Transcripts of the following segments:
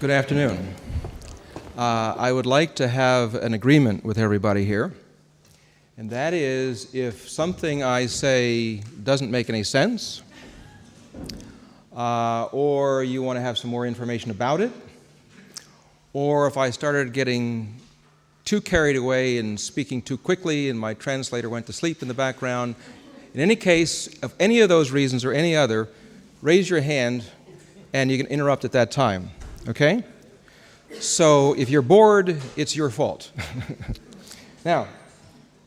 Good afternoon. I would like to have an agreement with everybody here, and that is if something I say doesn't make any sense, or you want to have some more information about it, or if I started getting too carried away and speaking too quickly and my translator went to sleep in the background. In any case, of any of those reasons or any other, raise your hand and you can interrupt at that time, okay? So if you're bored, it's your fault. Now,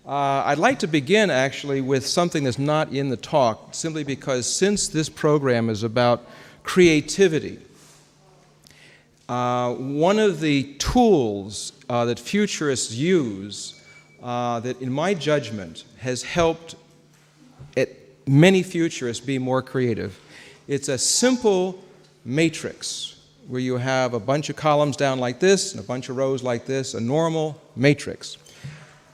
I'd like to begin actually with something that's not in the talk, simply because since this program is about creativity, one of the tools that futurists use that, in my judgment, has helped many futurists be more creative, it's a simple matrix where you have a bunch of columns down like this and a bunch of rows like this, a normal matrix.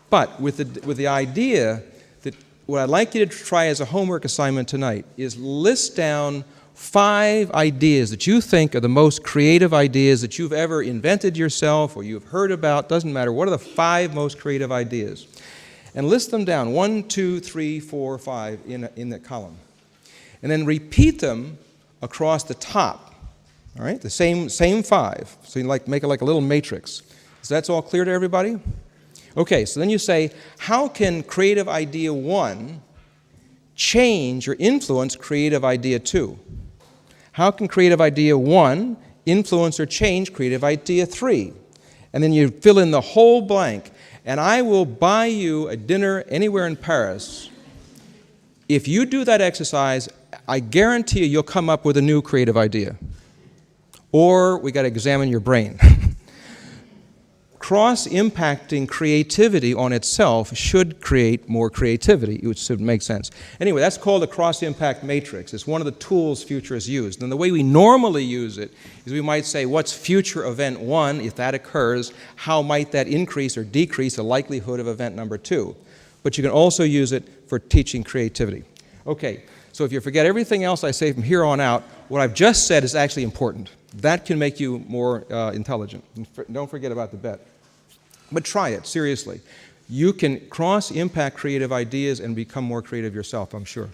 But with the idea that what I'd like you to try as a homework assignment tonight is list down 5 ideas that you think are the most creative ideas that you've ever invented yourself or you've heard about, doesn't matter. What are the 5 most creative ideas? And list them down, 1, 2, 3, 4, 5 in that column. And then repeat them across the top, all right? The same 5. So you make it like a little matrix. So that's all clear to everybody? Okay, so then you say, how can creative idea 1 change or influence creative idea 2? How can creative idea 1 influence or change creative idea 3? And then you fill in the whole blank. And I will buy you a dinner anywhere in Paris. If you do that exercise, I guarantee you you'll come up with a new creative idea. Or we got to examine your brain. Cross-impacting creativity on itself should create more creativity, which should make sense. Anyway, that's called a cross-impact matrix. It's one of the tools futurists use. And the way we normally use it is we might say, what's future event 1? If that occurs, how might that increase or decrease the likelihood of event number 2? But you can also use it for teaching creativity. Okay, so if you forget everything else I say from here on out, what I've just said is actually important. That can make you more intelligent. Don't forget about the bet. But try it, seriously. You can cross-impact creative ideas and become more creative yourself, I'm sure.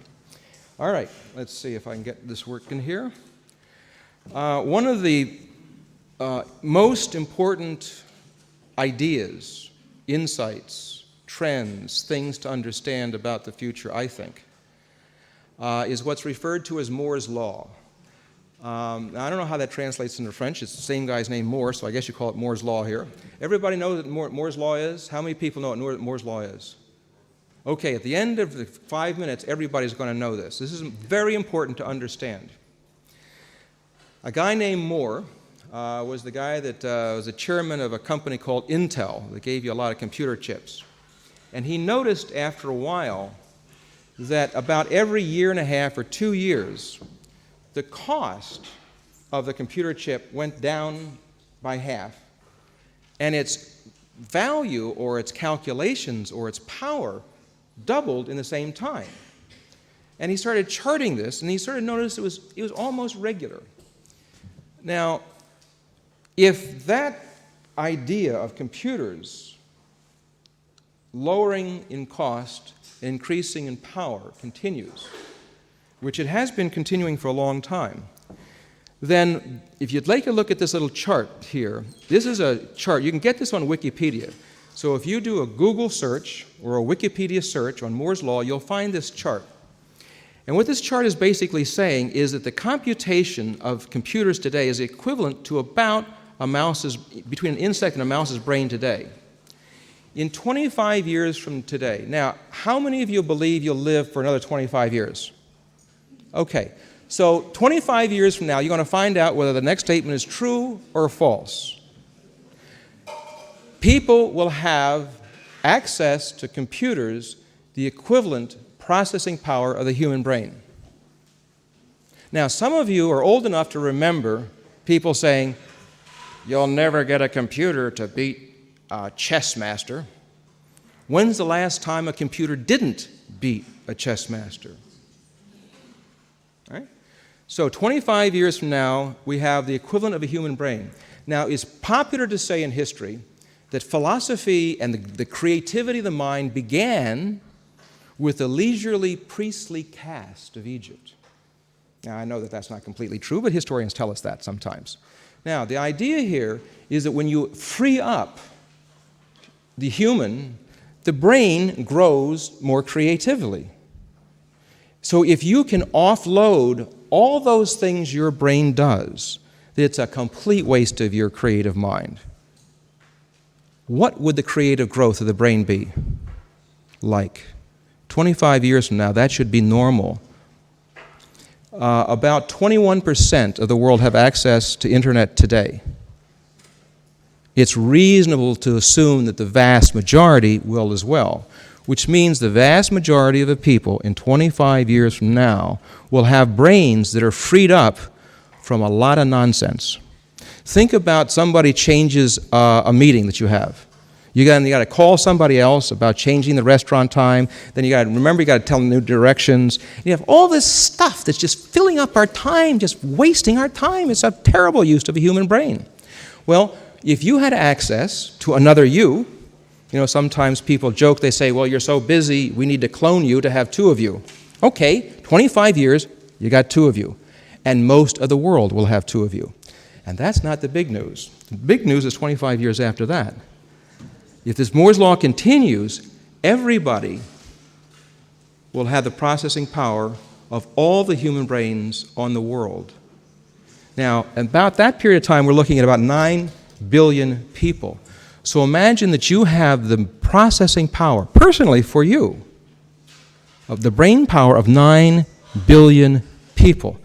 All right, let's see if I can get this working here. One of the most important ideas, insights, trends, things to understand about the future, I think, is what's referred to as Moore's Law. Now, I don't know how that translates into French. It's the same guy's name, Moore, so I guess you call it Moore's Law here. Everybody know what Moore's Law is? How many people know what Moore's Law is? Okay, at the end of the 5 minutes, everybody's going to know this. This is very important to understand. A guy named Moore was the guy that was the chairman of a company called Intel that gave you a lot of computer chips. And he noticed after a while that about every year and a half or 2 years, the cost of the computer chip went down by half, and its value or its calculations or its power doubled in the same time. And he started charting this, and he started to notice it was almost regular. Now, if that idea of computers lowering in cost, increasing in power continues, which it has been continuing for a long time, then if you'd like to look at this little chart here, this is a chart. You can get this on Wikipedia. So if you do a Google search or a Wikipedia search on Moore's Law, you'll find this chart. And what this chart is basically saying is that the computation of computers today is equivalent to about between an insect and a mouse's brain today. In 25 years from today, now, how many of you believe you'll live for another 25 years? Okay, so 25 years from now, you're going to find out whether the next statement is true or false. People will have access to computers the equivalent processing power of the human brain. Now, some of you are old enough to remember people saying, you'll never get a computer to beat a chess master. When's the last time a computer didn't beat a chess master? Right? So 25 years from now, we have the equivalent of a human brain. Now, it's popular to say in history that philosophy and the creativity of the mind began with the leisurely priestly caste of Egypt. Now, I know that that's not completely true, but historians tell us that sometimes. Now, the idea here is that when you free up the human, the brain grows more creatively. So if you can offload all those things your brain does, it's a complete waste of your creative mind. What would the creative growth of the brain be like? 25 years from now, that should be normal. About 21% of the world have access to internet today. It's reasonable to assume that the vast majority will as well, which means the vast majority of the people in 25 years from now will have brains that are freed up from a lot of nonsense. Think about somebody changes a meeting that you have. You got to call somebody else about changing the restaurant time. Then you got to tell them new directions. You have all this stuff that's just filling up our time, just wasting our time. It's a terrible use of a human brain. Well, if you had access to another you, sometimes people joke, they say, well, you're so busy, we need to clone you to have two of you. Okay, 25 years, you got two of you. And most of the world will have two of you. And that's not the big news. The big news is 25 years after that. If this Moore's Law continues, everybody will have the processing power of all the human brains on the world. Now, about that period of time, we're looking at about 9 billion people. So imagine that you have the processing power, personally for you, of the brain power of 9 billion people.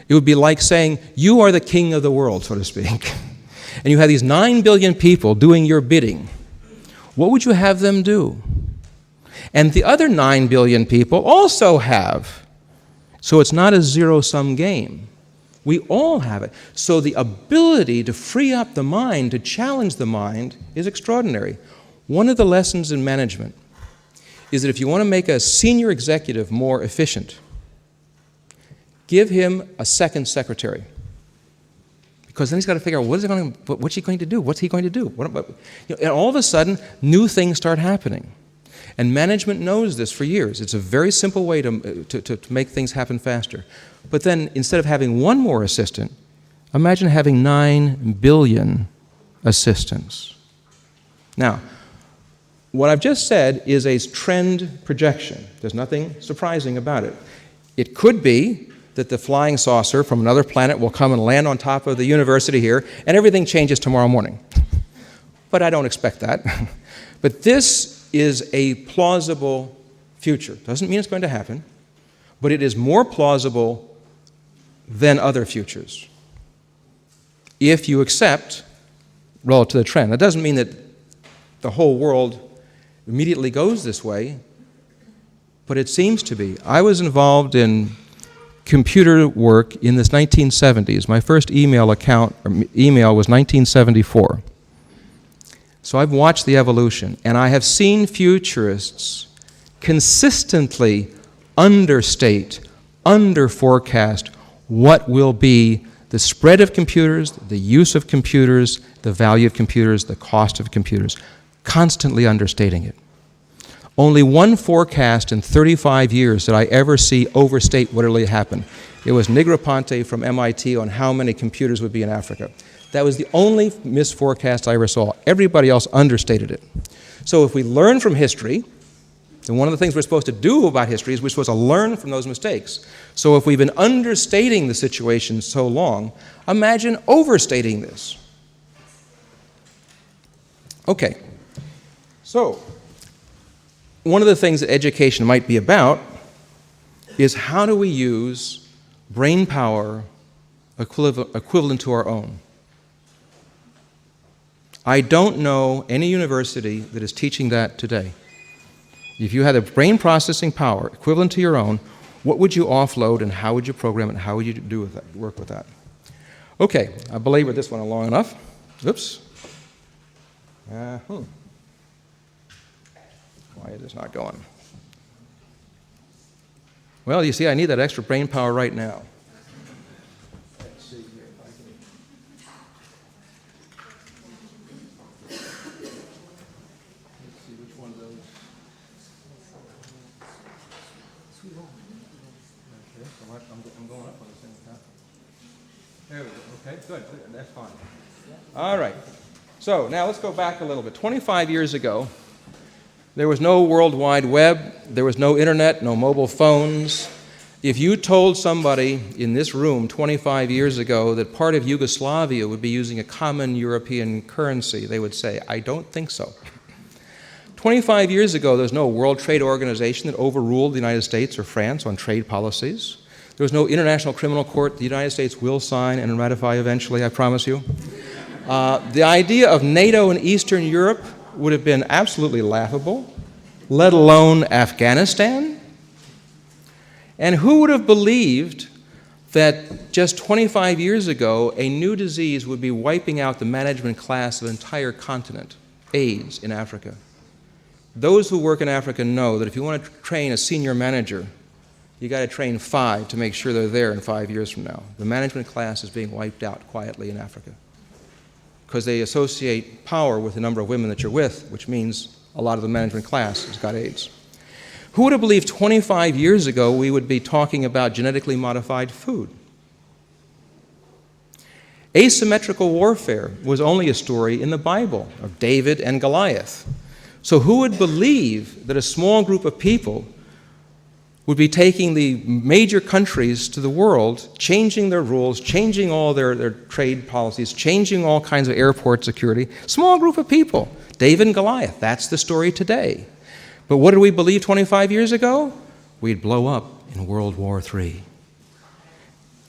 It would be like saying, you are the king of the world, so to speak. And you have these 9 billion people doing your bidding. What would you have them do? And the other 9 billion people also have. So it's not a zero-sum game. We all have it. So the ability to free up the mind, to challenge the mind, is extraordinary. One of the lessons in management is that if you want to make a senior executive more efficient, give him a second secretary. Because then he's got to figure out what's he going to do? What's he going to do? And all of a sudden, new things start happening. And management knows this for years. It's a very simple way to make things happen faster. But then, instead of having one more assistant, imagine having 9 billion assistants. Now, what I've just said is a trend projection. There's nothing surprising about it. It could be that the flying saucer from another planet will come and land on top of the university here, and everything changes tomorrow morning. But I don't expect that. But this is a plausible future. Doesn't mean it's going to happen, but it is more plausible than other futures, if you accept relative to the trend. That doesn't mean that the whole world immediately goes this way, but it seems to be. I was involved in computer work in this 1970s. My first email was 1974. So I've watched the evolution, and I have seen futurists consistently understate, underforecast what will be the spread of computers, the use of computers, the value of computers, the cost of computers, constantly understating it. Only one forecast in 35 years did I ever see overstate what really happened. It was Negroponte from MIT on how many computers would be in Africa. That was the only misforecast I ever saw. Everybody else understated it. So if we learn from history, and one of the things we're supposed to do about history is we're supposed to learn from those mistakes. So if we've been understating the situation so long, imagine overstating this. Okay, so one of the things that education might be about is how do we use brain power equivalent to our own. I don't know any university that is teaching that today. If you had a brain processing power equivalent to your own, what would you offload and how would you program it and how would you work with that? Okay, I belabored this one long enough. Oops. Why is this not going? Well, you see, I need that extra brain power right now. Okay, good. That's fine. All right. So now let's go back a little bit. 25 years ago, there was no World Wide Web, there was no internet, no mobile phones. If you told somebody in this room 25 years ago that part of Yugoslavia would be using a common European currency, they would say, I don't think so. 25 years ago, there was no World Trade Organization that overruled the United States or France on trade policies. There was no International Criminal Court the United States will sign and ratify eventually, I promise you. The idea of NATO in Eastern Europe would have been absolutely laughable, let alone Afghanistan. And who would have believed that just 25 years ago, a new disease would be wiping out the management class of an entire continent, AIDS in Africa? Those who work in Africa know that if you want to train a senior manager, you got to train 5 to make sure they're there in 5 years from now. The management class is being wiped out quietly in Africa because they associate power with the number of women that you're with, which means a lot of the management class has got AIDS. Who would have believed 25 years ago we would be talking about genetically modified food? Asymmetrical warfare was only a story in the Bible of David and Goliath. So who would believe that a small group of people would be taking the major countries to the world, changing their rules, changing all their trade policies, changing all kinds of airport security? Small group of people. David and Goliath, that's the story today. But what did we believe 25 years ago? We'd blow up in World War III.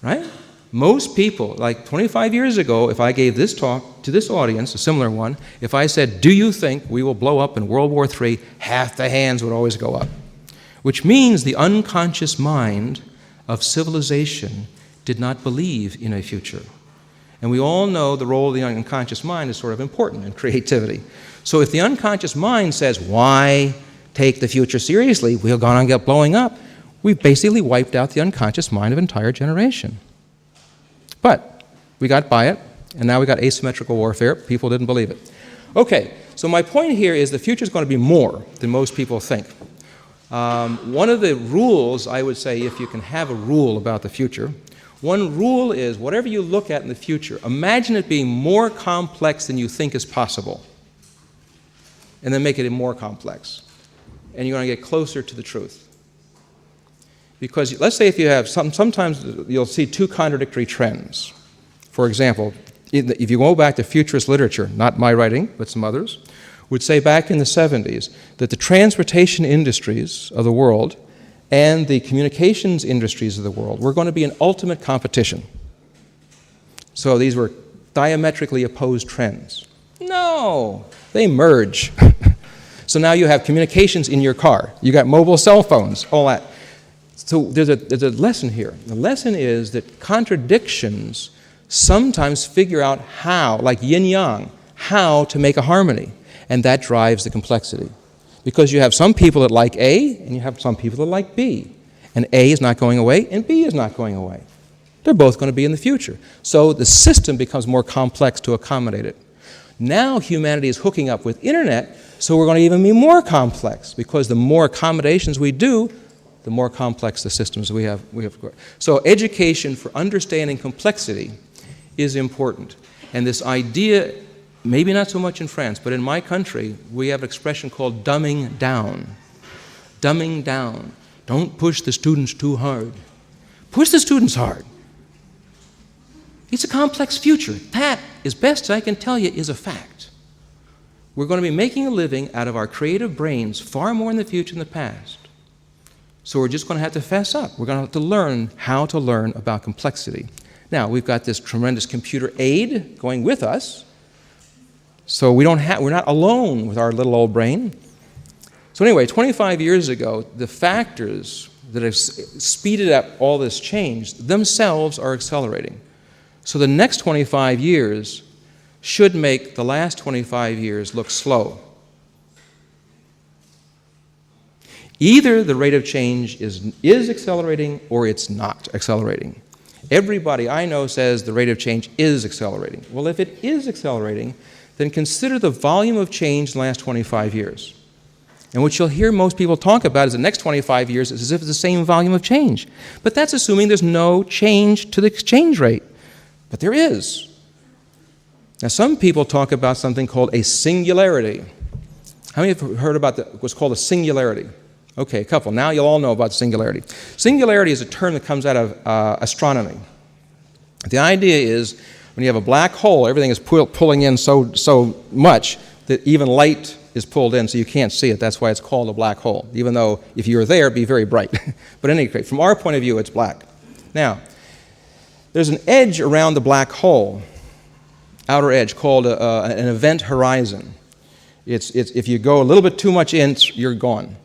Right? Most people, like 25 years ago, if I gave this talk to this audience, a similar one, if I said, do you think we will blow up in World War III, half the hands would always go up. Which means the unconscious mind of civilization did not believe in a future. And we all know the role of the unconscious mind is sort of important in creativity. So if the unconscious mind says, why take the future seriously, we're going to get blowing up, we've basically wiped out the unconscious mind of an entire generation. But we got by it, and now we got asymmetrical warfare. People didn't believe it. Okay, so my point here is the future is going to be more than most people think. One of the rules, I would say, if you can have a rule about the future, one rule is whatever you look at in the future, imagine it being more complex than you think is possible, and then make it more complex. And you're going to get closer to the truth. Because let's say if you have, sometimes you'll see 2 contradictory trends. For example, if you go back to futurist literature, not my writing, but some others, would say back in the 70s that the transportation industries of the world and the communications industries of the world were going to be in ultimate competition. So these were diametrically opposed trends. No, they merge. So now you have communications in your car. You got mobile cell phones, all that. So there's a lesson here. The lesson is that contradictions sometimes figure out how, like yin-yang, how to make a harmony. And that drives the complexity. Because you have some people that like A, and you have some people that like B. And A is not going away, and B is not going away. They're both going to be in the future. So the system becomes more complex to accommodate it. Now humanity is hooking up with internet, so we're going to even be more complex, because the more accommodations we do, the more complex the systems we have. So education for understanding complexity is important. And this idea, maybe not so much in France, but in my country, we have an expression called dumbing down. Dumbing down. Don't push the students too hard. Push the students hard. It's a complex future. That, as best as I can tell you, is a fact. We're going to be making a living out of our creative brains far more in the future than the past. So we're just going to have to fess up. We're going to have to learn how to learn about complexity. Now, we've got this tremendous computer aid going with us, so we're not alone with our little old brain. So anyway, 25 years ago, the factors that have speeded up all this change themselves are accelerating. So the next 25 years should make the last 25 years look slow. Either the rate of change is accelerating or it's not accelerating. Everybody I know says the rate of change is accelerating. Well, if it is accelerating, then consider the volume of change in the last 25 years. And what you'll hear most people talk about is the next 25 years is as if it's the same volume of change. But that's assuming there's no change to the exchange rate. But there is. Now, some people talk about something called a singularity. How many have heard about what's called a singularity? Okay, a couple. Now you'll all know about singularity. Singularity is a term that comes out of astronomy. The idea is when you have a black hole, everything is pulling in so much that even light is pulled in so you can't see it. That's why it's called a black hole, even though if you were there, it'd be very bright. But in any case, from our point of view, it's black. Now, there's an edge around the black hole, outer edge, called an event horizon. If you go a little bit too much in, you're gone.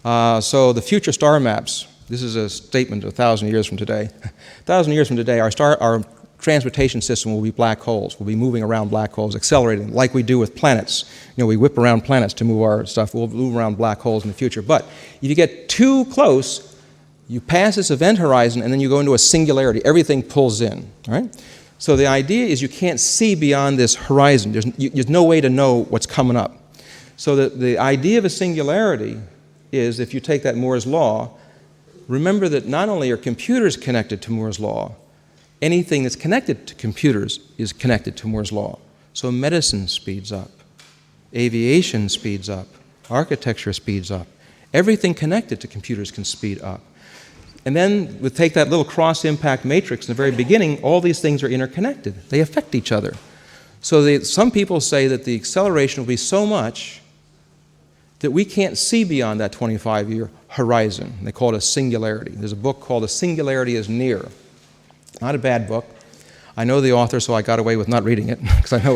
So the future star maps, this is a statement 1,000 years from today. 1,000 years from today, our transportation system will be black holes. We'll be moving around black holes, accelerating, like we do with planets. You know, we whip around planets to move our stuff. We'll move around black holes in the future. But if you get too close, you pass this event horizon, and then you go into a singularity. Everything pulls in, all right? So the idea is you can't see beyond this horizon. There's no way to know what's coming up. So the idea of a singularity is, if you take that Moore's law, remember that not only are computers connected to Moore's law, anything that's connected to computers is connected to Moore's law. So medicine speeds up, aviation speeds up, architecture speeds up. Everything connected to computers can speed up. And then we take that little cross-impact matrix in the very beginning, all these things are interconnected. They affect each other. So some people say that the acceleration will be so much that we can't see beyond that 25-year horizon. They call it a singularity. There's a book called The Singularity is Near. Not a bad book. I know the author, so I got away with not reading it, because I know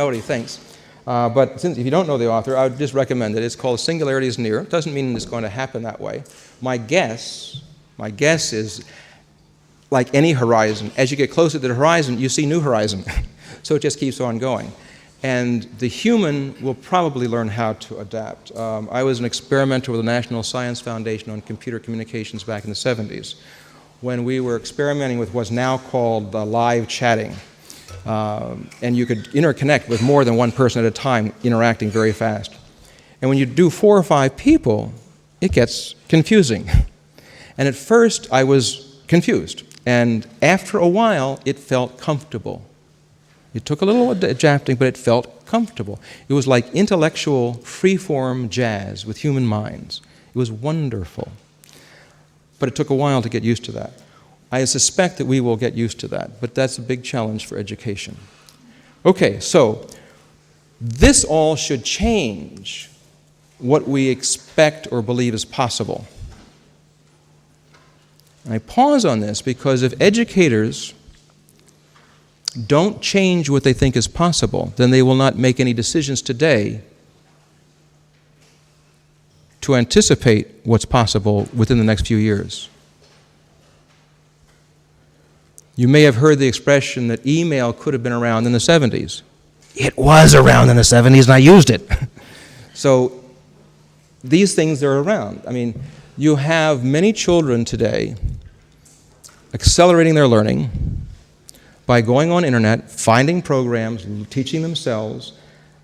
what he thinks. But if you don't know the author, I would just recommend it. It's called Singularity is Near. It doesn't mean it's going to happen that way. My guess is, like any horizon, as you get closer to the horizon, you see new horizon. So it just keeps on going. And the human will probably learn how to adapt. I was an experimenter with the National Science Foundation on computer communications back in the 70s, when we were experimenting with what's now called live chatting. And you could interconnect with more than one person at a time, interacting very fast. And when you do 4 or 5 people, it gets confusing. And at first, I was confused. And after a while, it felt comfortable. It took a little adapting, but it felt comfortable. It was like intellectual, free-form jazz with human minds. It was wonderful. But it took a while to get used to that. I suspect that we will get used to that, but that's a big challenge for education. Okay, so this all should change what we expect or believe is possible. I pause on this because if educators don't change what they think is possible, then they will not make any decisions today to anticipate what's possible within the next few years. You may have heard the expression that email could have been around in the 70s. It was around in the 70s and I used it. So these things are around. I mean, you have many children today accelerating their learning by going on internet, finding programs, teaching themselves.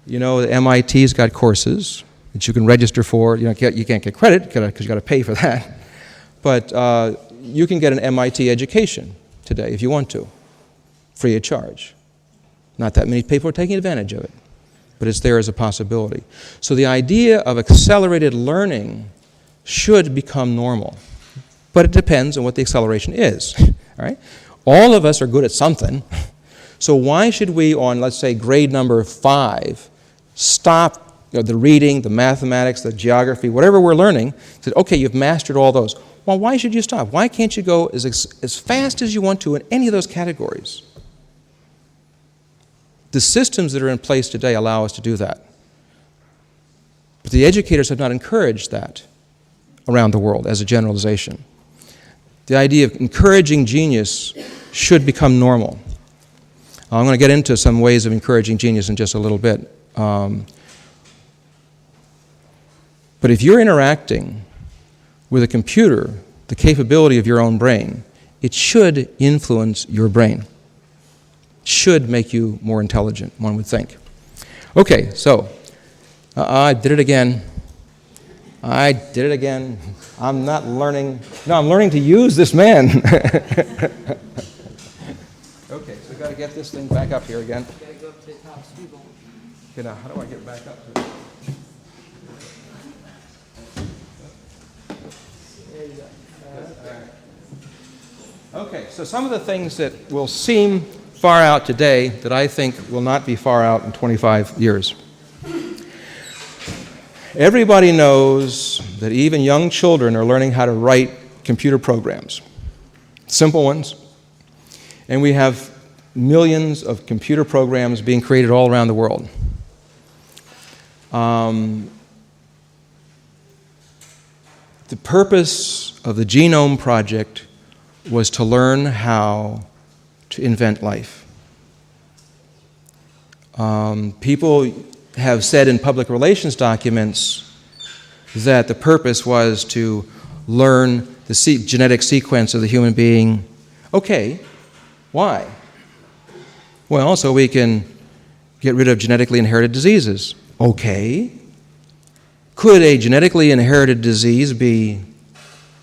You know, the MIT's got courses that you can register for. You can't get credit because you got to pay for that. But you can get an MIT education today if you want to, free of charge. Not that many people are taking advantage of it, but it's there as a possibility. So the idea of accelerated learning should become normal, but it depends on what the acceleration is. All right? All of us are good at something, so why should we, on, let's say, grade number 5, stop the reading, the mathematics, the geography, whatever we're learning, say, okay, you've mastered all those. Well, why should you stop? Why can't you go as fast as you want to in any of those categories? The systems that are in place today allow us to do that. But the educators have not encouraged that around the world as a generalization. The idea of encouraging genius should become normal. I'm going to get into some ways of encouraging genius in just a little bit. But if you're interacting with a computer, the capability of your own brain, it should influence your brain. It should make you more intelligent, one would think. Okay, so I did it again. I'm not learning. No, I'm learning to use this man. Okay. got to get this thing back up here again. You gotta go up to the top scoop. Okay, now, how do I get back up to it? There you go. Okay, so some of the things that will seem far out today that I think will not be far out in 25 years. Everybody knows that even young children are learning how to write computer programs, simple ones. And we have millions of computer programs being created all around the world. The purpose of the Genome Project was to learn how to invent life. People have said in public relations documents that the purpose was to learn the genetic sequence of the human being. Okay, why? Well, so we can get rid of genetically inherited diseases. Okay. Could a genetically inherited disease be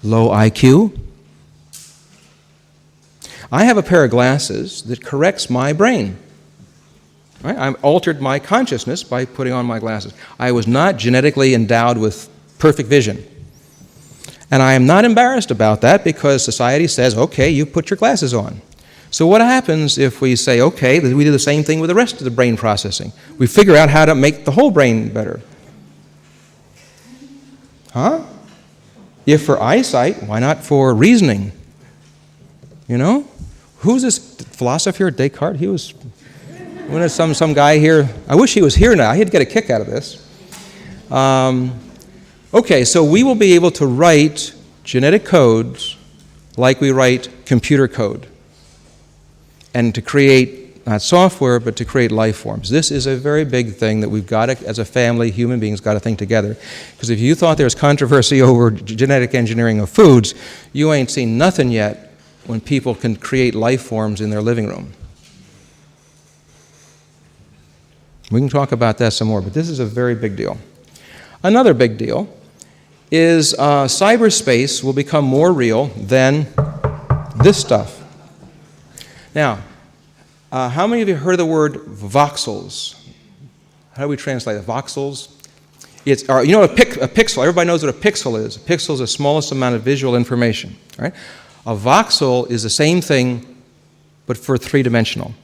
low IQ? I have a pair of glasses that corrects my brain. Right? I've altered my consciousness by putting on my glasses. I was not genetically endowed with perfect vision. And I am not embarrassed about that because society says, okay, you put your glasses on. So what happens if we say, okay, we do the same thing with the rest of the brain processing? We figure out how to make the whole brain better. Huh? If for eyesight, why not for reasoning? You know? Who's this philosopher, Descartes? He was some guy here. I wish he was here now. He'd get a kick out of this. Okay, so we will be able to write genetic codes like we write computer code. And to create, not software, but to create life forms. This is a very big thing that we've got to, as a family, human beings, got to think together. Because if you thought there was controversy over genetic engineering of foods, you ain't seen nothing yet when people can create life forms in their living room. We can talk about that some more, but this is a very big deal. Another big deal is cyberspace will become more real than this stuff. Now, how many of you heard of the word voxels? How do we translate it? Voxels? It's, you know, a pixel. Everybody knows what a pixel is. A pixel is the smallest amount of visual information. Right? A voxel is the same thing, but for three-dimensional.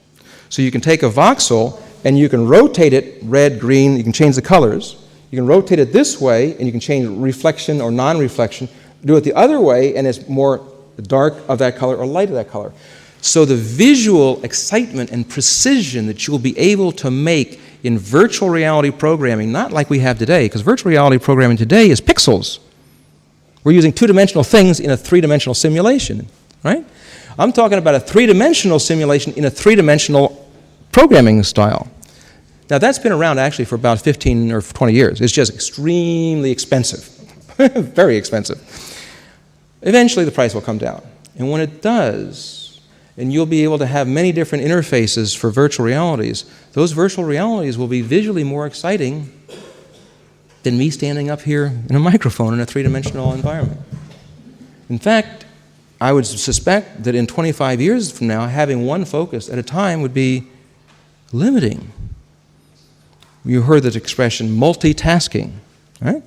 So you can take a voxel and you can rotate it red, green. You can change the colors. You can rotate it this way, and you can change reflection or non-reflection. Do it the other way, and it's more dark of that color or light of that color. So the visual excitement and precision that you'll be able to make in virtual reality programming, not like we have today, because virtual reality programming today is pixels. We're using two-dimensional things in a three-dimensional simulation, right? I'm talking about a three-dimensional simulation in a three-dimensional programming style. Now, that's been around actually for about 15 or 20 years. It's just extremely expensive, very expensive. Eventually, the price will come down. And when it does, and you'll be able to have many different interfaces for virtual realities, those virtual realities will be visually more exciting than me standing up here in a microphone in a three-dimensional environment. In fact, I would suspect that in 25 years from now, having one focus at a time would be limiting. You heard this expression, multitasking, right?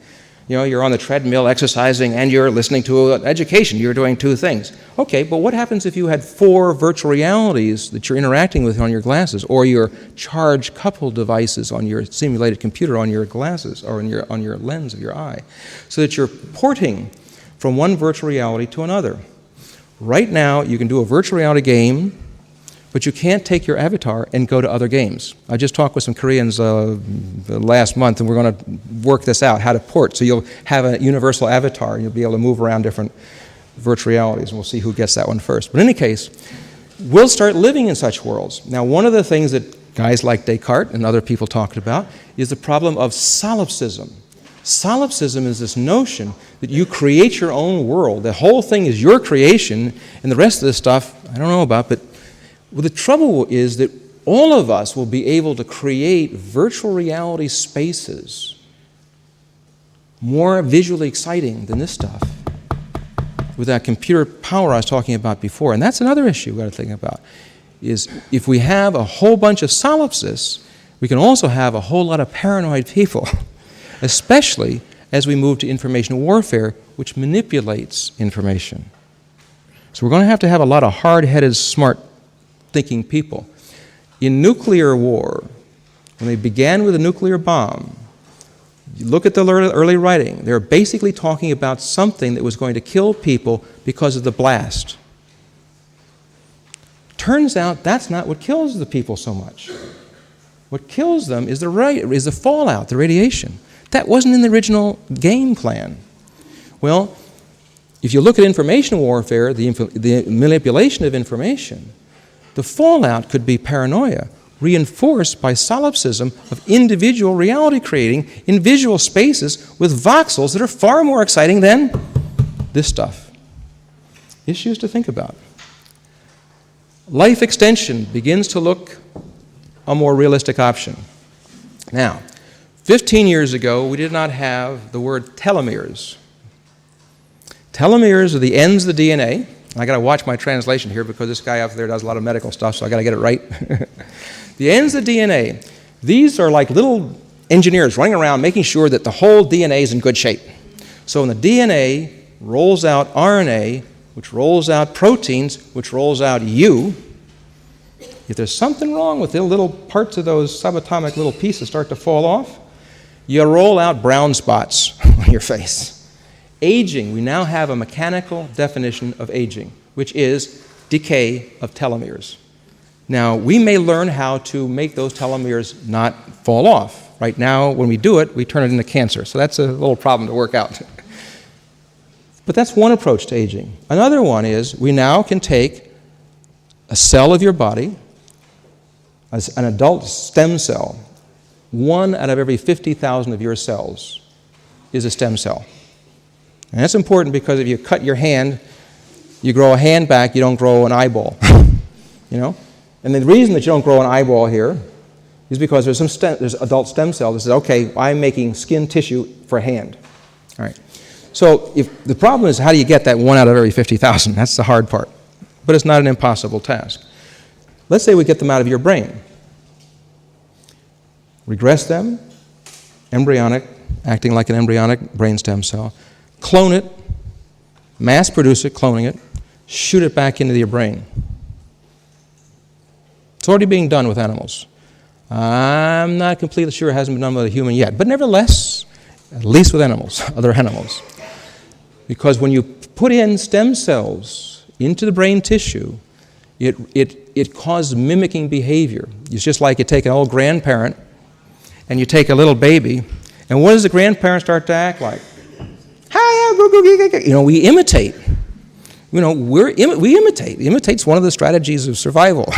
You know, you're on the treadmill exercising and you're listening to education. You're doing two things. Okay, but what happens if you had 4 virtual realities that you're interacting with on your glasses, or your charge-coupled devices on your simulated computer on your glasses, or on your lens of your eye, so that you're porting from one virtual reality to another? Right now, you can do a virtual reality game, but you can't take your avatar and go to other games. I just talked with some Koreans last month, and we're going to work this out, how to port. So you'll have a universal avatar, and you'll be able to move around different virtual realities, and we'll see who gets that one first. But in any case, we'll start living in such worlds. Now, one of the things that guys like Descartes and other people talked about is the problem of solipsism. Solipsism is this notion that you create your own world. The whole thing is your creation, and the rest of this stuff, I don't know about, but well, the trouble is that all of us will be able to create virtual reality spaces more visually exciting than this stuff with that computer power I was talking about before. And that's another issue we've got to think about. is if we have a whole bunch of solipsists, we can also have a whole lot of paranoid people, especially as we move to information warfare, which manipulates information. So we're going to have a lot of hard-headed, smart-thinking people. In nuclear war, when they began with a nuclear bomb, you look at the early writing, they're basically talking about something that was going to kill people because of the blast. Turns out that's not what kills the people so much. What kills them is the fallout, the radiation. That wasn't in the original game plan. Well, if you look at information warfare, the manipulation of information, the fallout could be paranoia, reinforced by solipsism of individual reality creating in visual spaces with voxels that are far more exciting than this stuff. Issues to think about. Life extension begins to look a more realistic option. Now, 15 years ago, we did not have the word telomeres. Telomeres are the ends of the DNA. I got to watch my translation here because this guy up there does a lot of medical stuff, so I got to get it right. The ends of DNA, these are like little engineers running around making sure that the whole DNA is in good shape. So when the DNA rolls out RNA, which rolls out proteins, which rolls out you, if there's something wrong with the little parts of those subatomic little pieces start to fall off, you roll out brown spots on your face. Aging, we now have a mechanical definition of aging, which is decay of telomeres. Now, we may learn how to make those telomeres not fall off. Right now, when we do it, we turn it into cancer. So that's a little problem to work out. But that's one approach to aging. Another one is we now can take a cell of your body, as an adult stem cell, 1 out of every 50,000 of your cells is a stem cell. And that's important because if you cut your hand, you grow a hand back, you don't grow an eyeball. You know? And the reason that you don't grow an eyeball here is because there's adult stem cells that says, okay, I'm making skin tissue for a hand. All right. So if the problem is how do you get that 1 out of every 50,000? That's the hard part. But it's not an impossible task. Let's say we get them out of your brain. Regress them, embryonic, acting like an embryonic brain stem cell. Clone it, mass produce it, cloning it, shoot it back into your brain. It's already being done with animals. I'm not completely sure it hasn't been done with a human yet, but nevertheless, at least with animals, other animals. Because when you put in stem cells into the brain tissue, it causes mimicking behavior. It's just like you take an old grandparent and you take a little baby, and what does the grandparent start to act like? You know, we imitate. You know, we imitate. Imitate's one of the strategies of survival.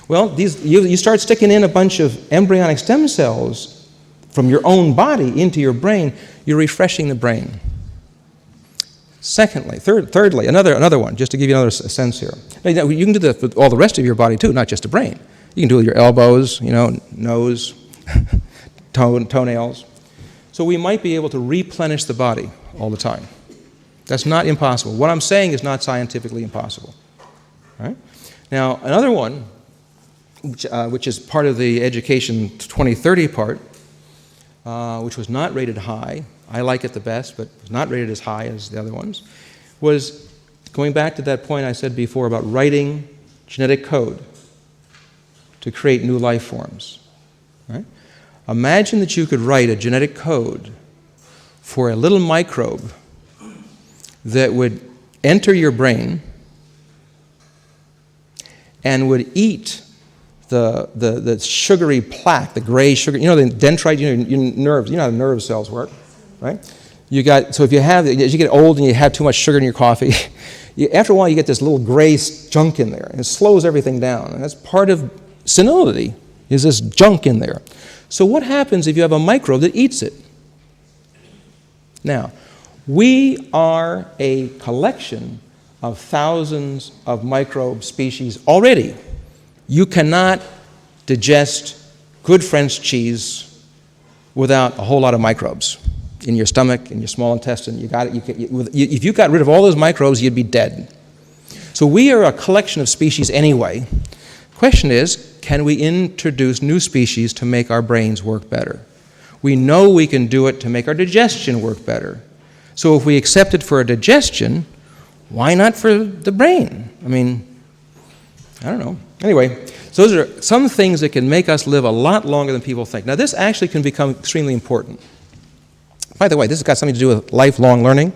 Well, you start sticking in a bunch of embryonic stem cells from your own body into your brain, you're refreshing the brain. Secondly, thirdly, another one, just to give you another sense here. Now, you can do that with all the rest of your body too, not just the brain. You can do it with your elbows, you know, nose, toenails. So we might be able to replenish the body all the time. That's not impossible. What I'm saying is not scientifically impossible. All right? Now, another one, which is part of the Education 2030 part, which was not rated high, I like it the best, but was not rated as high as the other ones, was going back to that point I said before about writing genetic code to create new life forms. Right? Imagine that you could write a genetic code for a little microbe that would enter your brain and would eat the sugary plaque, the gray sugar, you know, the dendrite, you know, your nerves, you know how nerve cells work, right? So if you have, as you get old and you have too much sugar in your coffee, after a while you get this little gray junk in there, and it slows everything down. And that's part of senility, is this junk in there. So what happens if you have a microbe that eats it? Now, we are a collection of thousands of microbe species already. You cannot digest good French cheese without a whole lot of microbes in your stomach, in your small intestine. If you got rid of all those microbes, you'd be dead. So we are a collection of species anyway. question is, can we introduce new species to make our brains work better? We know we can do it to make our digestion work better. So if we accept it for a digestion, why not for the brain? I mean, I don't know. Anyway, so those are some things that can make us live a lot longer than people think. Now, this actually can become extremely important. By the way, this has got something to do with lifelong learning.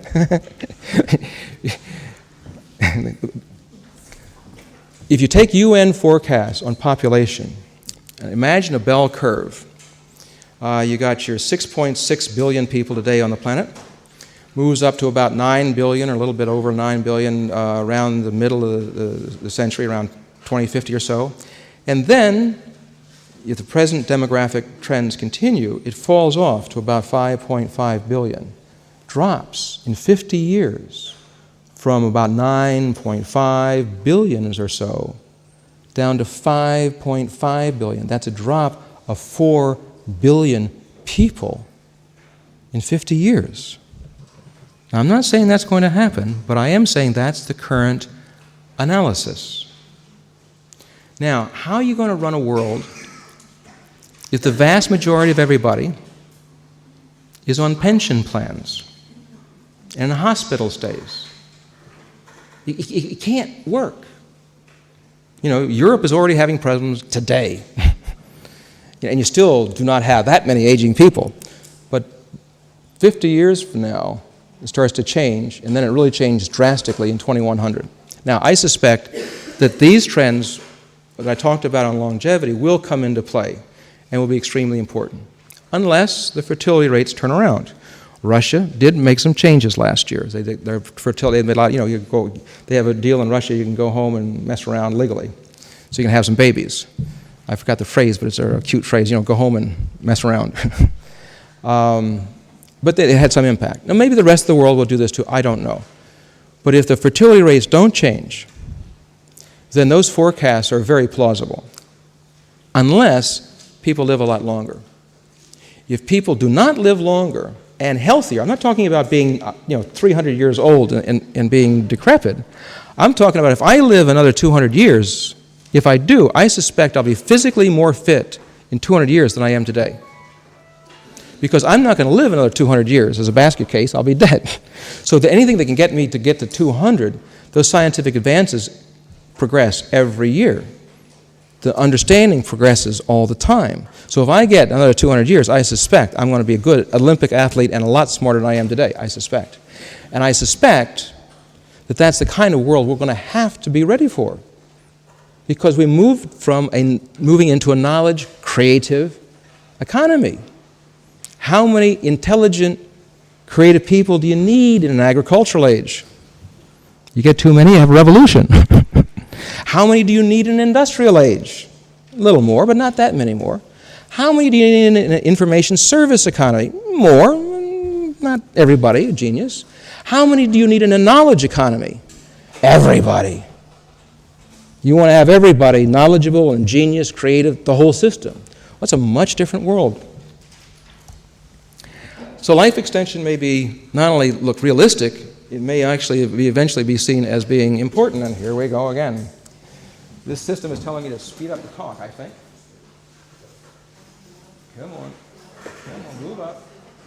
If you take UN forecasts on population, and imagine a bell curve. You got your 6.6 billion people today on the planet, moves up to about 9 billion or a little bit over 9 billion around the middle of the century, around 2050 or so. And then, if the present demographic trends continue, it falls off to about 5.5 billion. Drops in 50 years from about 9.5 billion or so down to 5.5 billion. That's a drop of 4 billion people in 50 years. Now, I'm not saying that's going to happen, but I am saying that's the current analysis. Now, how are you going to run a world if the vast majority of everybody is on pension plans and in hospital stays? It can't work. You know, Europe is already having problems today. And you still do not have that many aging people. But 50 years from now, it starts to change, and then it really changes drastically in 2100. Now, I suspect that these trends that I talked about on longevity will come into play and will be extremely important, unless the fertility rates turn around. Russia did make some changes last year. Their fertility, they made a lot, you know, they have a deal in Russia, you can go home and mess around legally, so you can have some babies. I forgot the phrase, but it's a cute phrase, you know, go home and mess around. But it had some impact. Now, maybe the rest of the world will do this too, I don't know. But if the fertility rates don't change, then those forecasts are very plausible, unless people live a lot longer. If people do not live longer and healthier, I'm not talking about being 300 years old and being decrepit. I'm talking about if I live another 200 years, if I do, I suspect I'll be physically more fit in 200 years than I am today. Because I'm not going to live another 200 years. As a basket case, I'll be dead. So anything that can get me to get to 200, those scientific advances progress every year. The understanding progresses all the time. So if I get another 200 years, I suspect I'm going to be a good Olympic athlete and a lot smarter than I am today, I suspect. And I suspect that that's the kind of world we're going to have to be ready for. Because we moved from moving into a knowledge, creative economy. How many intelligent, creative people do you need in an agricultural age? You get too many, you have a revolution. How many do you need in an industrial age? A little more, but not that many more. How many do you need in an information service economy? More, not everybody, a genius. How many do you need in a knowledge economy? Everybody. You want to have everybody knowledgeable, ingenious, creative, the whole system. That's a much different world. So life extension may be not only look realistic, it may actually eventually be seen as being important. And here we go again. This system is telling you to speed up the talk, I think. Come on. Come on, move up.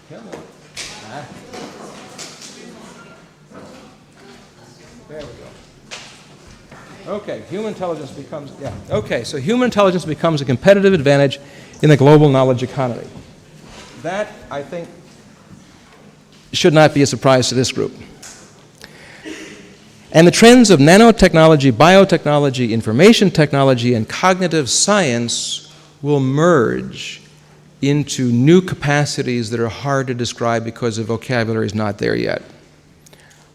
Come on. Ah. There we go. Okay, human intelligence becomes, so human intelligence becomes a competitive advantage in the global knowledge economy. That, I think, should not be a surprise to this group. And the trends of nanotechnology, biotechnology, information technology, and cognitive science will merge into new capacities that are hard to describe because the vocabulary is not there yet.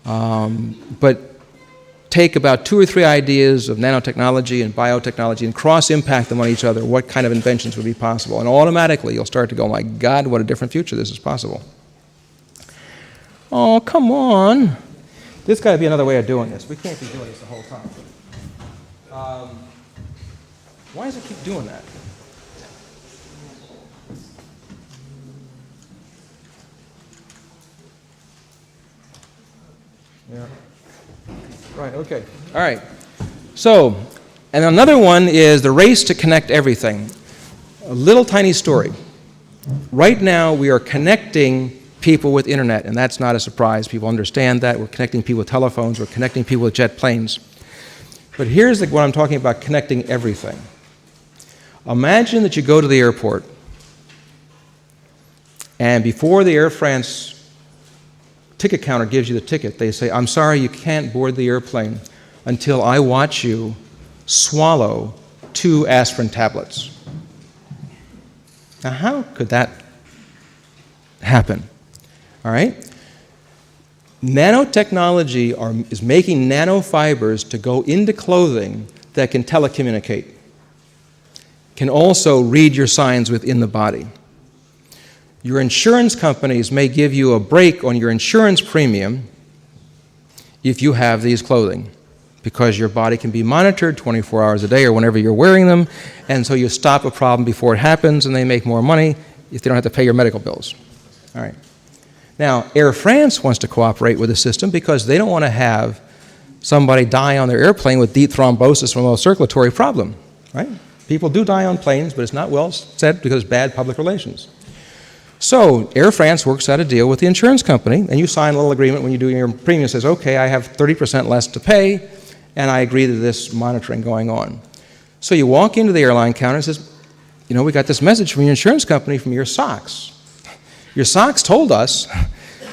But take about 2 or 3 ideas of nanotechnology and biotechnology and cross-impact them on each other, what kind of inventions would be possible? And automatically you'll start to go, my God, what a different future this is possible. Oh, come on. There's got to be another way of doing this. We can't be doing this the whole time. Why does it keep doing that? Yeah. Right, okay. All right. So, And another one is the race to connect everything. A little tiny story. Right now, we are connecting people with internet, and that's not a surprise. People understand that. We're connecting people with telephones. We're connecting people with jet planes. But here's what I'm talking about, connecting everything. Imagine that you go to the airport, and before the Air France ticket counter gives you the ticket, they say, "I'm sorry, you can't board the airplane until I watch you swallow 2 aspirin tablets." Now, how could that happen? All right? Nanotechnology is making nanofibers to go into clothing that can telecommunicate, can also read your signs within the body. Your insurance companies may give you a break on your insurance premium if you have these clothing, because your body can be monitored 24 hours a day or whenever you're wearing them, and so you stop a problem before it happens, and they make more money if they don't have to pay your medical bills. All right. Now, Air France wants to cooperate with the system because they don't want to have somebody die on their airplane with deep thrombosis from a circulatory problem, right? People do die on planes, but it's not well said because it's bad public relations. So Air France works out a deal with the insurance company, and you sign a little agreement when you do your premium. It says, okay, I have 30% less to pay, and I agree to this monitoring going on. So you walk into the airline counter and says, you know, we got this message from your insurance company from your socks. Your socks told us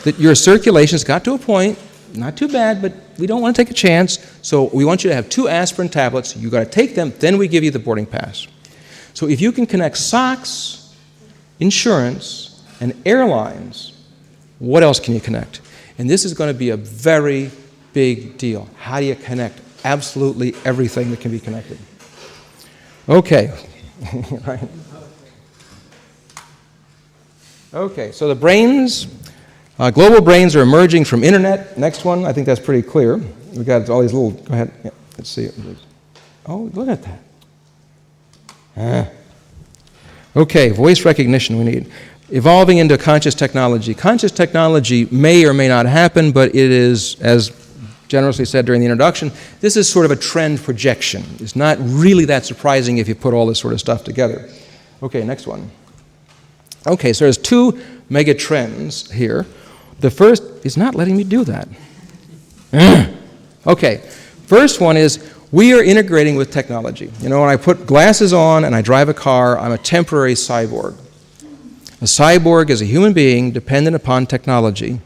that your circulation's got to a point, not too bad, but we don't want to take a chance, so we want you to have 2 aspirin tablets. You got to take them, then we give you the boarding pass. So if you can connect socks, insurance, and airlines, what else can you connect? And this is going to be a very big deal. How do you connect absolutely everything that can be connected? Okay. Right. Okay, so the brains, global brains are emerging from internet. Next one, I think that's pretty clear. We've got all these little, go ahead, yeah, let's see it. Oh, look at that. Okay, voice recognition we need. Evolving into conscious technology. Conscious technology may or may not happen, but it is, as generously said during the introduction, this is sort of a trend projection. It's not really that surprising if you put all this sort of stuff together. Okay, next one. Okay, so there's 2 mega trends here. The first is not letting me do that. Okay, first one is we are integrating with technology. You know, when I put glasses on and I drive a car, I'm a temporary cyborg. A cyborg is a human being dependent upon technology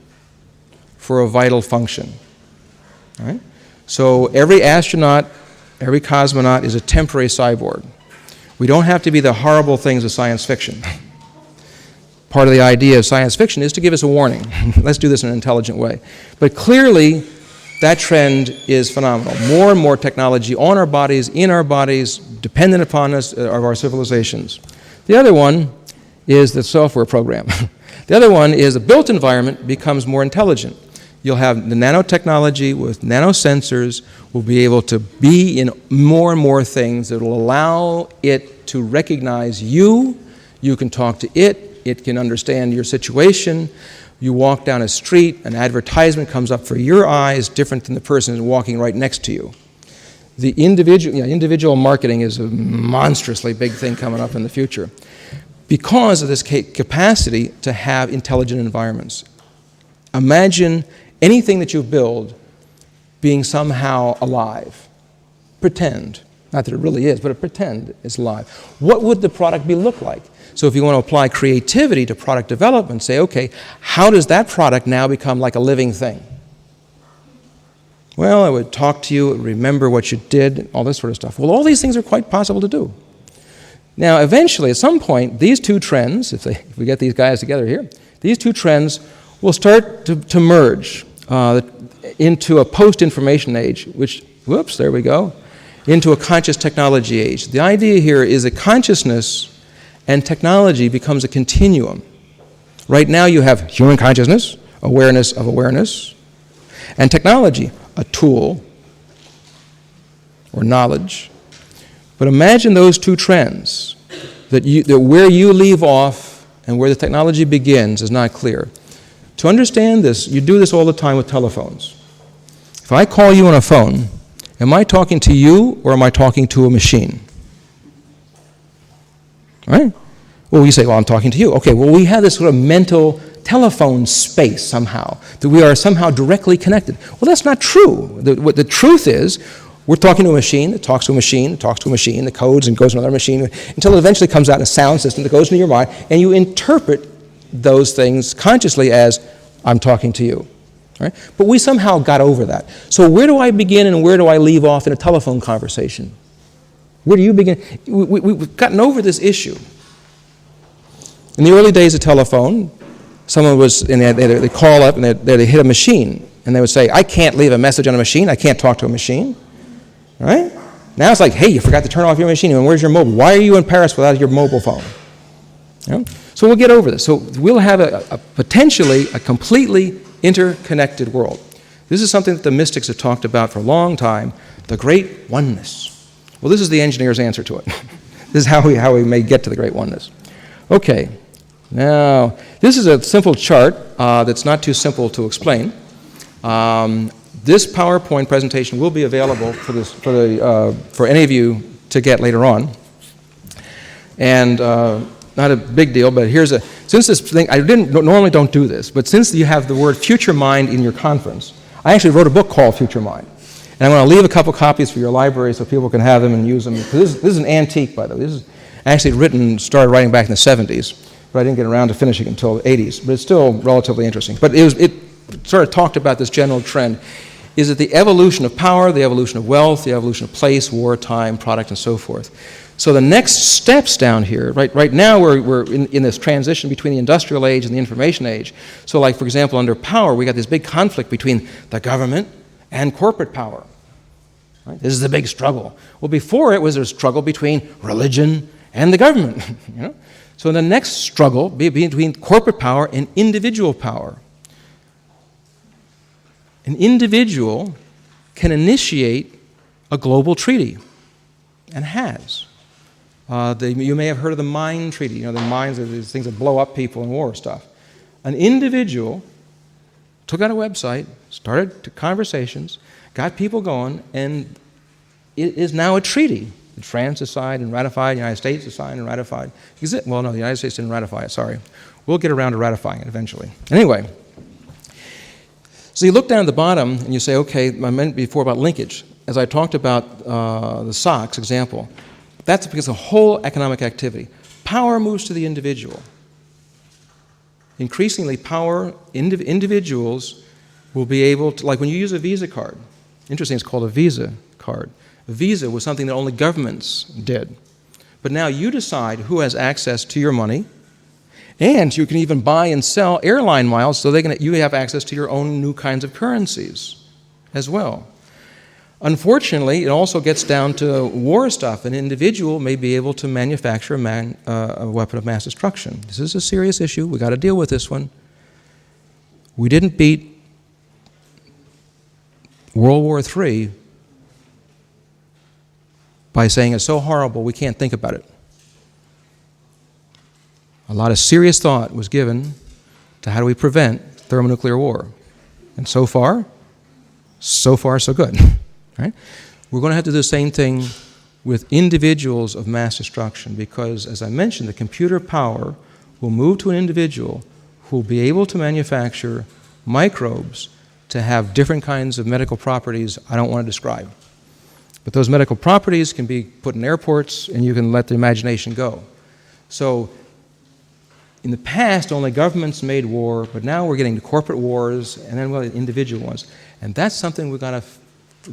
for a vital function. All right? So every astronaut, every cosmonaut is a temporary cyborg. We don't have to be the horrible things of science fiction. Part of the idea of science fiction is to give us a warning. Let's do this in an intelligent way. But clearly, that trend is phenomenal. More and more technology on our bodies, in our bodies, dependent upon us, of our civilizations. The other one is the software program. The other one is the built environment becomes more intelligent. You'll have the nanotechnology with nanosensors will be able to be in more and more things that will allow it to recognize you. You can talk to it. It can understand your situation. You walk down a street, an advertisement comes up for your eyes, different than the person walking right next to you. The individual marketing is a monstrously big thing coming up in the future because of this capacity to have intelligent environments. Imagine anything that you build being somehow alive. Pretend, not that it really is, but pretend it's alive. What would the product look like? So if you want to apply creativity to product development, say, okay, how does that product now become like a living thing? Well, I would talk to you, remember what you did, all this sort of stuff. Well, all these things are quite possible to do. Now, eventually, at some point, these 2 trends, if we get these guys together here, these 2 trends will start to merge into a post-information age, which, whoops, there we go, into a conscious technology age. The idea here is that consciousness and technology becomes a continuum. Right now you have human consciousness, awareness of awareness, and technology, a tool or knowledge. But imagine those 2 trends, that where you leave off and where the technology begins is not clear. To understand this, you do this all the time with telephones. If I call you on a phone Am I talking to you or am I talking to a machine? All right? Well, you say, well, I'm talking to you. Okay, well, we have this sort of mental telephone space somehow, that we are somehow directly connected. Well, that's not true. What the truth is, we're talking to a machine that talks to a machine that talks to a machine that codes and goes to another machine until it eventually comes out in a sound system that goes into your mind, and you interpret those things consciously as, I'm talking to you. Right? But we somehow got over that. So where do I begin and where do I leave off in a telephone conversation? Where do you begin? We've gotten over this issue. In the early days of telephone, someone was, and they'd call up and they'd hit a machine, and they would say, I can't leave a message on a machine, I can't talk to a machine. Right? Now it's like, hey, you forgot to turn off your machine, and where's your mobile? Why are you in Paris without your mobile phone? You know? So we'll get over this. So we'll have a potentially a completely interconnected world. This is something that the mystics have talked about for a long time, the great oneness. Well, this is the engineer's answer to it. This is how we may get to the great oneness. Okay, now this is a simple chart that's not too simple to explain. This PowerPoint presentation will be available for any of you to get later on. And not a big deal, but since this thing, I normally don't do this, but since you have the word future mind in your conference, I actually wrote a book called Future Mind. And I'm going to leave a couple copies for your library so people can have them and use them. This is an antique, by the way. This is actually started writing back in the 70s, but I didn't get around to finishing until the 80s. But it's still relatively interesting. But it sort of talked about this general trend. Is it the evolution of power, the evolution of wealth, the evolution of place, wartime, product, and so forth? So the next steps down here, right now we're in this transition between the industrial age and the information age. So like, for example, under power, we got this big conflict between the government and corporate power. Right? This is the big struggle. Well, before it was a struggle between religion and the government. You know? So the next struggle be between corporate power and individual power. An individual can initiate a global treaty, and has. You may have heard of the mine treaty. You know, the mines are these things that blow up people in war stuff. An individual took out a website, started conversations, got people going, and it is now a treaty that France has signed and ratified, the United States has signed and ratified. Well, no, the United States didn't ratify it, sorry. We'll get around to ratifying it eventually. Anyway, so you look down at the bottom and you say, okay, I meant before about linkage. As I talked about the SOX example, that's because of whole economic activity. Power moves to the individual. Increasingly, individuals will be able to, like when you use a Visa card, interesting, it's called a Visa card. A Visa was something that only governments did. But now you decide who has access to your money, and you can even buy and sell airline miles so you have access to your own new kinds of currencies as well. Unfortunately, it also gets down to war stuff. An individual may be able to manufacture a weapon of mass destruction. This is a serious issue. We've got to deal with this one. We didn't beat World War III by saying it's so horrible we can't think about it. A lot of serious thought was given to how do we prevent thermonuclear war. And so far so good. Right? We're going to have to do the same thing with individuals of mass destruction because, as I mentioned, the computer power will move to an individual who will be able to manufacture microbes to have different kinds of medical properties I don't want to describe. But those medical properties can be put in airports and you can let the imagination go. So in the past, only governments made war, but now we're getting to corporate wars and then individual ones. And that's something we've got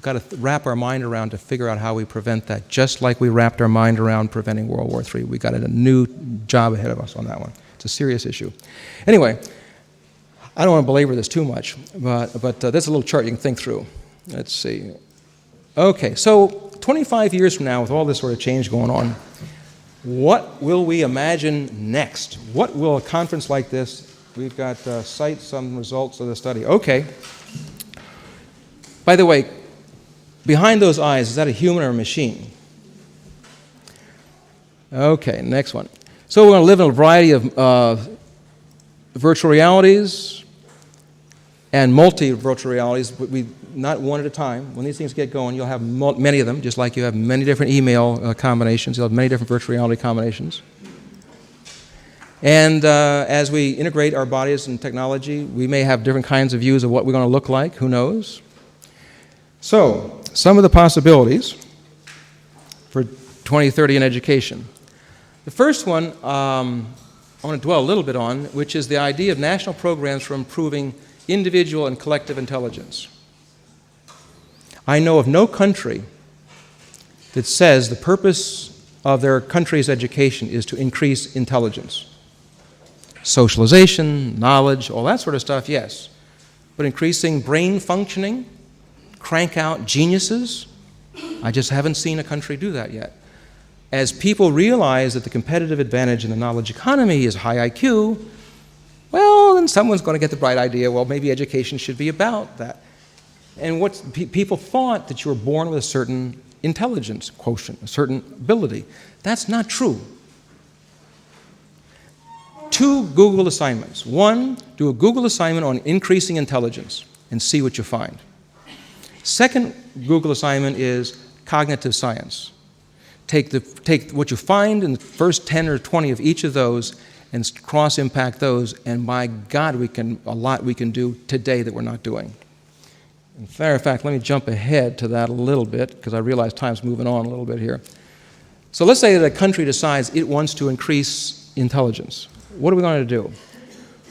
to wrap our mind around to figure out how we prevent that, just like we wrapped our mind around preventing World War III. We've got a new job ahead of us on that one. It's a serious issue. Anyway, I don't want to belabor this too much, but that's a little chart you can think through. Let's see. Okay, so 25 years from now, with all this sort of change going on, what will we imagine next? What will a conference like this, we've got cite some results of the study. Okay. By the way, behind those eyes, is that a human or a machine? Okay, next one. So we're going to live in a variety of virtual realities, and multi-virtual realities, not one at a time. When these things get going, you'll have many of them, just like you have many different email combinations. You'll have many different virtual reality combinations. And as we integrate our bodies and technology, we may have different kinds of views of what we're going to look like. Who knows? So, some of the possibilities for 2030 in education. The first one I want to dwell a little bit on, which is the idea of national programs for improving individual and collective intelligence. I know of no country that says the purpose of their country's education is to increase intelligence. Socialization, knowledge, all that sort of stuff, yes. But increasing brain functioning, crank out geniuses, I just haven't seen a country do that yet. As people realize that the competitive advantage in the knowledge economy is high IQ, well, then someone's going to get the bright idea, well, maybe education should be about that. And what people thought that you were born with a certain intelligence quotient, a certain ability. That's not true. 2 Google assignments. 1, do a Google assignment on increasing intelligence and see what you find. Second Google assignment is cognitive science. Take what you find in the first 10 or 20 of each of those and cross-impact those, and by God, a lot we can do today that we're not doing. In fact, let me jump ahead to that a little bit, because I realize time's moving on a little bit here. So let's say that a country decides it wants to increase intelligence. What are we going to do?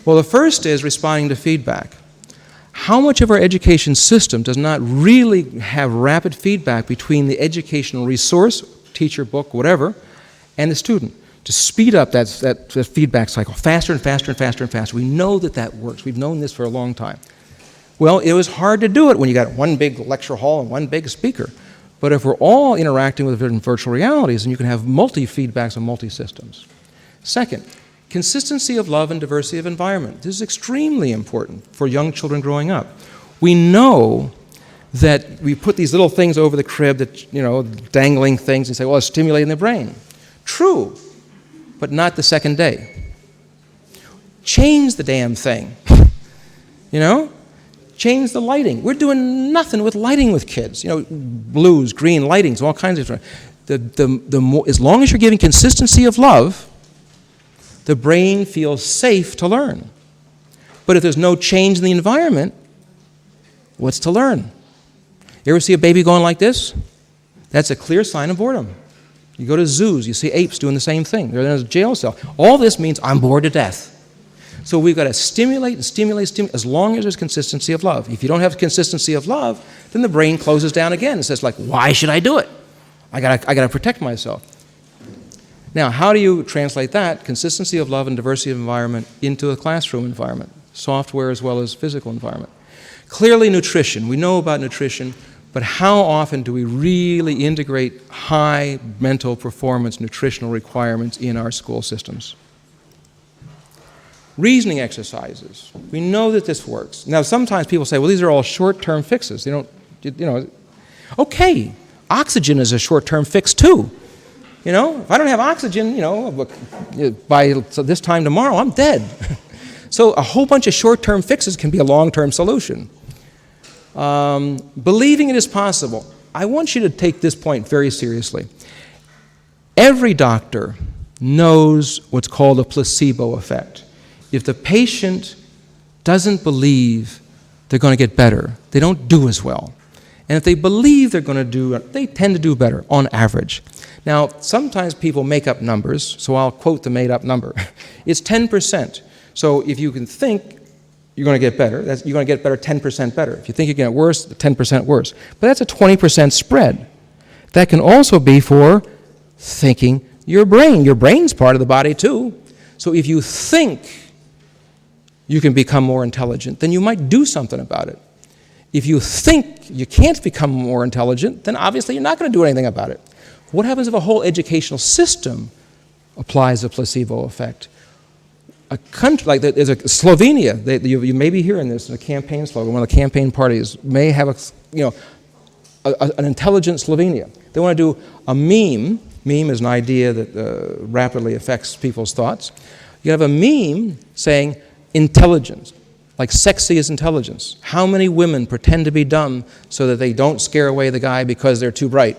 Well, the first is responding to feedback. How much of our education system does not really have rapid feedback between the educational resource, teacher, book, whatever, and the student to speed up that feedback cycle faster and faster and faster and faster? We know that that works. We've known this for a long time. Well, it was hard to do it when you got one big lecture hall and one big speaker. But if we're all interacting with different virtual realities, then you can have multi-feedbacks and multi-systems. Second, consistency of love and diversity of environment. This is extremely important for young children growing up. We know that we put these little things over the crib, that, dangling things, and say, well, it's stimulating the brain. True, but not the second day. Change the damn thing. Change the lighting. We're doing nothing with lighting with kids. Blues, green, lightings, all kinds of different. As long as you're giving consistency of love, the brain feels safe to learn. But if there's no change in the environment, what's to learn? You ever see a baby going like this? That's a clear sign of boredom. You go to zoos, you see apes doing the same thing. They're in a jail cell. All this means I'm bored to death. So we've got to stimulate and stimulate, stimulate, as long as there's consistency of love. If you don't have consistency of love, then the brain closes down again and says, why should I do it? I gotta protect myself. Now, how do you translate that, consistency of love and diversity of environment, into a classroom environment, software as well as physical environment? Clearly, nutrition. We know about nutrition, but how often do we really integrate high mental performance nutritional requirements in our school systems? Reasoning exercises. We know that this works. Now, sometimes people say, well, these are all short-term fixes. They don't, okay, oxygen is a short-term fix too. If I don't have oxygen, by this time tomorrow, I'm dead. So a whole bunch of short-term fixes can be a long-term solution. Believing it is possible. I want you to take this point very seriously. Every doctor knows what's called a placebo effect. If the patient doesn't believe they're going to get better, they don't do as well. And if they believe they're going to do, they tend to do better on average. Now, sometimes people make up numbers, so I'll quote the made-up number. It's 10%. So if you can think you're going to get better, you're going to get better 10% better. If you think you're going to get worse, 10% worse. But that's a 20% spread. That can also be for thinking your brain. Your brain's part of the body too. So if you think you can become more intelligent, then you might do something about it. If you think you can't become more intelligent, then obviously you're not going to do anything about it. What happens if a whole educational system applies a placebo effect? A country like there's a Slovenia. You may be hearing this in a campaign slogan. One of the campaign parties may have an intelligent Slovenia. They want to do a meme. Meme is an idea that rapidly affects people's thoughts. You have a meme saying intelligence, Like sexy is intelligence. How many women pretend to be dumb so that they don't scare away the guy because they're too bright?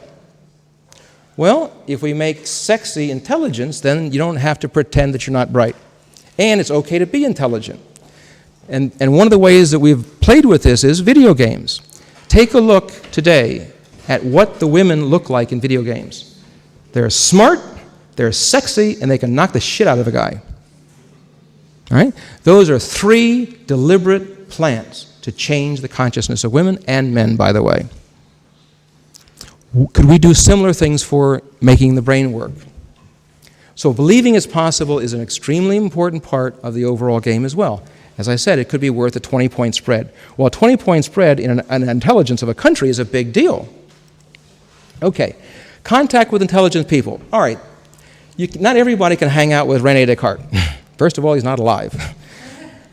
Well, if we make sexy intelligence, then you don't have to pretend that you're not bright. And it's okay to be intelligent. And one of the ways that we've played with this is video games. Take a look today at what the women look like in video games. They're smart, they're sexy, and they can knock the shit out of a guy. All right? Those are 3 deliberate plans to change the consciousness of women and men, by the way. Could we do similar things for making the brain work? So believing it's possible is an extremely important part of the overall game as well. As I said, it could be worth a 20-point spread. Well, a 20-point spread in an intelligence of a country is a big deal. Okay, contact with intelligent people. All right, not everybody can hang out with René Descartes. First of all, he's not alive.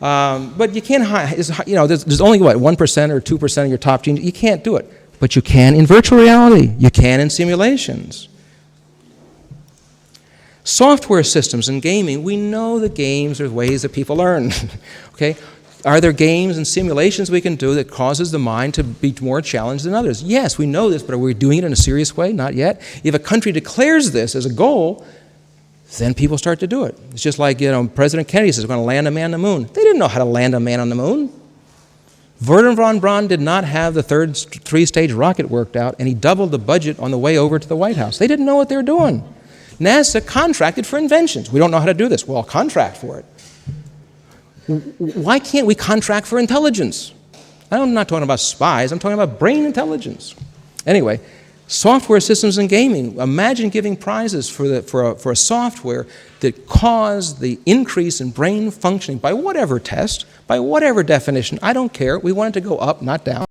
But you can't, there's only, 1% or 2% of your top genes. You can't do it. But you can in virtual reality. You can in simulations. Software systems and gaming, we know that games are ways that people learn. Okay? Are there games and simulations we can do that causes the mind to be more challenged than others? Yes, we know this, but are we doing it in a serious way? Not yet. If a country declares this as a goal, then people start to do it. It's just like, President Kennedy says we're going to land a man on the moon. They didn't know how to land a man on the moon. Wernher von Braun did not have the 3-stage rocket worked out, and he doubled the budget on the way over to the White House. They didn't know what they were doing. NASA contracted for inventions. We don't know how to do this. Well, I'll contract for it. Why can't we contract for intelligence? I'm not talking about spies. I'm talking about brain intelligence. Anyway, software systems and gaming. Imagine giving prizes for a software that caused the increase in brain functioning by whatever test, by whatever definition. I don't care. We want it to go up, not down.